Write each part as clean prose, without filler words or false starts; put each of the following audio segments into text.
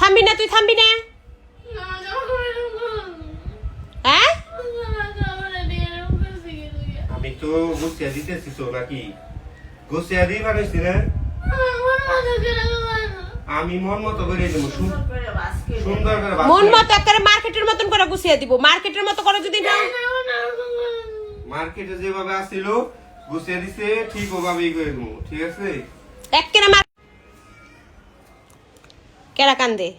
থামবি না? তুই থামবি না? হ্যাঁ আমি তো গুছিয়ে দিতেছি তো নাকি গুছিয়ে দিই বানাইছি না আমি মন মতো করে দেবো সুন্দর করে মন মতো একেবারে মার্কেটের মতন করে গুছিয়ে দিব। মার্কেটের মতো করে যদি না মার্কেটে যেভাবে আসছিল গুছিয়ে দিছে ঠিক ওভাবেই করে দেবো, ঠিক আছে? একেবারে কেরা কান্দে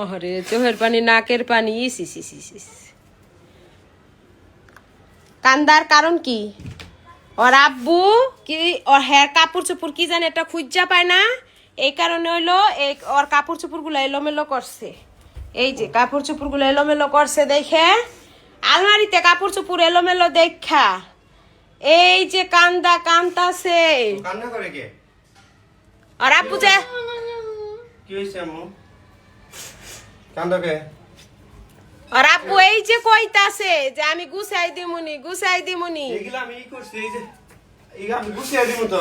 ওরে চোখের পানি নাকের পানি কান্দার কারণ কি? ওর আব্বু কি ওর হেয়ার কাপড় চোপড় কি জানে এটা খুঁজা পায় না, এই কারণে হইলো এই ওর কাপড় চোপড় গুলো এলোমেলো করছে। এই যে কাপড় চোপড় গুলো এলোমেলো করছে দেখে আলমারিতে কাপড় চোপড় এলোমেলো দেখা এই যে কান্দাছে। কান্না করে কে? আর আব্বু যে কি হইছে আম্মু? কান্দা কে? আর আব্বু এই যে কইতাছে যে আমি গুছাই দিমুনি এগুলা আমি ই করছি, এই যে এগুলা আমি গুছিয়ে দিব তো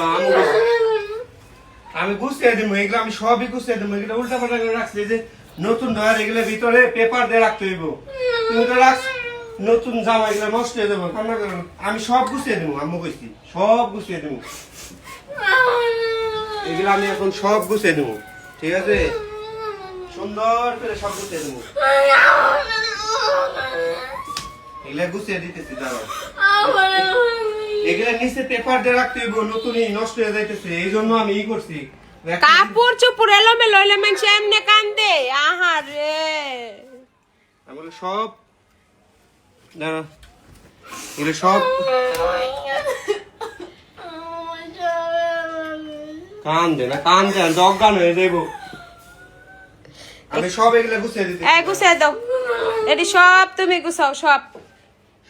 আমি গুছিয়ে দিব, এগুলা আমি সবই গুছিয়ে দিব। এগুলা উল্টা পাল্টা করে রাখছি, এই যে নতুন ধর এগুলা ভিতরে পেপার দিয়ে রাখতে হইব। তুমি তো রাখ নতুন জামা এগুলা নষ্ট হয়ে যাবো, কান্না করো না। আমি সব গুছিয়ে দিব, আম্মু কইছি সব গুছিয়ে দিব। এগুলা আমি এখন সব গুছিয়ে দিব, ঠিক আছে? সুন্দর করে সব গুছিয়ে দিব। এগুলা গুছিয়ে দিতেছি, দাঁড়াও। এগুলা নিচে পেপার দিয়ে রাখতে হইব, নতুনই নষ্ট হয়ে যাইতেছে, এই জন্য আমি ই করছি। কাপড় চোপড় এলোমেলো হইলে মানুষ এমনি কান্দে। আহারে আমি সব দাঁড়া এগুলো সব কান্দে না অজ্ঞান হয়ে যাইব। আমি সব এগুলো গুছিয়ে দিতে গুছিয়ে দাও, এটি সব তুমি গুছাও, সব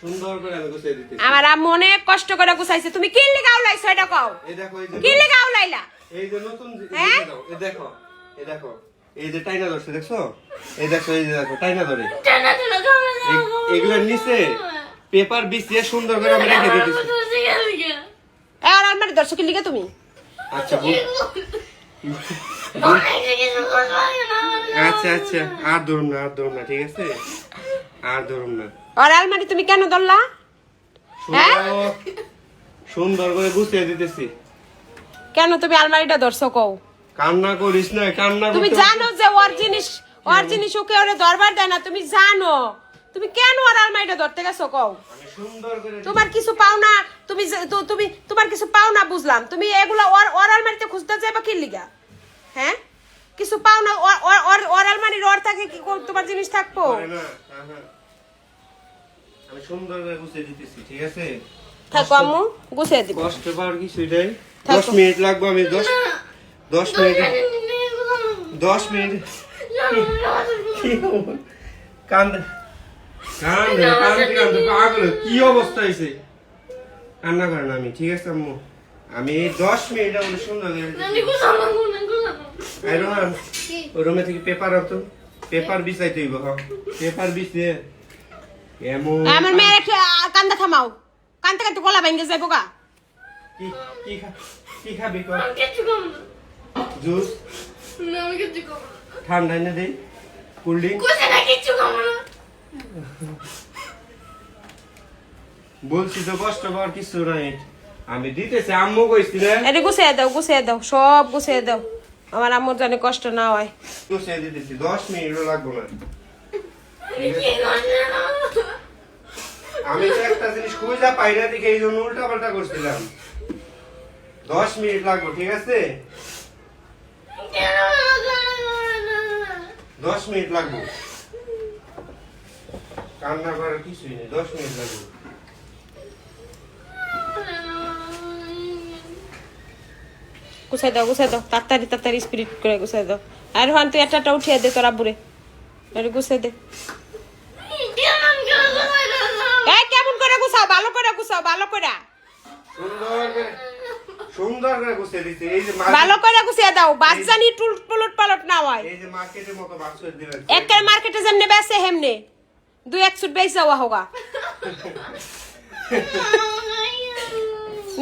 সুন্দর করে আমি গুছিয়ে দিতে। আমার আম্মু অনেক কষ্ট করে গুছাইছে। তুমি কি লিখে আউলাইছো এটা কও? এই দেখো, এই যে কি লিখে আউলাইলা? এই যে নতুন হ্যাঁ? এই দেখো এই যে টাইনা ধরছে, দেখছো? এই দেখো টাইনা ধরে এগুলোর নিচে পেপার বিছিয়ে সুন্দর করে আমি রেখে দিতেছি। আর আলমারি দর্শক কি লিখে তুমি? আচ্ছা আচ্ছা আর ধরুন না, ঠিক আছে? আর ধরুন না। আর আলমারি তুমি কেন ধরলা? সুন্দর করে গুছিয়ে দিতেছি। কেন তুমি আলমারিটা ধরছো কও? কান্না করিস না, কান্না তুমি জানো যে ওর জিনিস ওকে ওরে দরবার দেয় না, তুমি জানো। তুমি কেন ওর আলমারিটা ধরতে গেছো কও? আমি সুন্দর করে তোমার কিছু পাও না, তুমি তোমার কিছু পাও না বুঝলাম। তুমি এগুলা ওর আলমারিতে খুঁজতে যাইবা কি লিগা? হ্যাঁ, কিছু পাও না ওর আলমারির ওর থাকে কি তোমার জিনিস থাকবো? আমি সুন্দর করে গুছিয়ে দিতেছি, ঠিক আছে? থাকো আম্মু, গুছিয়ে দিব। কষ্ট পাওয়ার কিছুই নাই। 10 মিনিট লাগবে, আমি 10 মিনিট কান্দে পাগল কি অবস্থা হয়েছে? কান্না করে না আমি, ঠিক আছে আম্মু? আমি 10 মিনিট আমাদের সুন্দর রুমে থেকে পেপার আনতো, পেপার বিছাইতে হইব। পেপার বিছিয়ে এমন আমার মেয়ের কান্দা থামাও, কান্দতে গলা ভেঙে যাইবো গা। কি খাবি? জুস ঠান্ডা এনে দেই, কোল্ড ড্রিঙ্ক বলছি তো, কষ্ট পাওয়ার কিছু নাই। আমি দিতেছি, আম্মু কইছি না এটা গুছিয়ে দাও, সব গুছিয়ে দাও, আমার আম্মুর জানে কষ্ট না হয়। গুছিয়ে দিতেছি, 10 মিনিটও লাগবে না। আমি তো একটা জিনিস খুঁজা পাই না দেখে এই জন্য উল্টা পাল্টা করছিলাম। 10 মিনিট লাগবে, ঠিক আছে? 10 মিনিট লাগবে, কান্না করার কিছুই নেই। 10 মিনিট লাগবে। গুছাই দাও, তাড়াতাড়ি স্পিরিট করে গুছাই দাও। আর হন তুই একটা উঠিয়ে দে তোর আব্বুরে, গুছাই দে। কেমন করে গুছাও? ভালো করে গুছাও, ভালো করে সুন্দর করে গুছিয়ে দিতে। এই যে ভালো করে গুছিয়ে দাও, বাচ্চানি টুলট পালট না হয়। এই যে মার্কেটের মতো বাক্স দিবেন, একের মার্কেটে যেমনে বেচে হেমনে 2-1 সুট বেচা হোগা।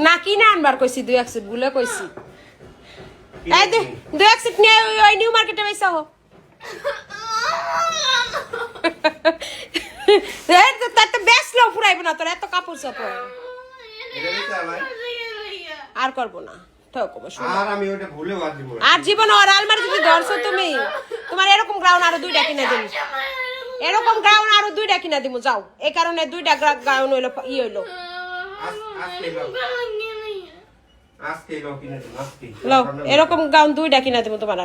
না কিনে আনবার কইছি 2 এক সেট গুলো কইছি এই 2 এক সেট নিয়ে ওই নিউ মার্কেটে পয়সা হো এই তো তাতে বেশ লো ফুরাইব না তোর এত কাপড় চাপড় এটা দিতে আমার আর করব না ঠকব আর আমি ওটা ভুলে বাদ দিব না। আর জীবন আর আলমারি যদি ধরছো তুমি তোমার এরকম গ্রাউন্ড আরো 2টা কিনা দিমু এরকম গ্রাউন্ড আরো 2টা কিনা দিমু যাও এই কারণে 2টা গ্রাউন্ড হইলো হইলো আজকে লো কিনে দিন আজকে লও এরকম গাউন 2টা কিনা দিমু তোমার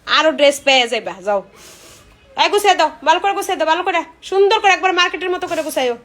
আরো ড্রেস পেয়ে যাইবা যাও এই গুছাই দাও ভালো করে গুছাই দাও ভালো করে সুন্দর করে একবার মার্কেটের মতো করে গুছাইও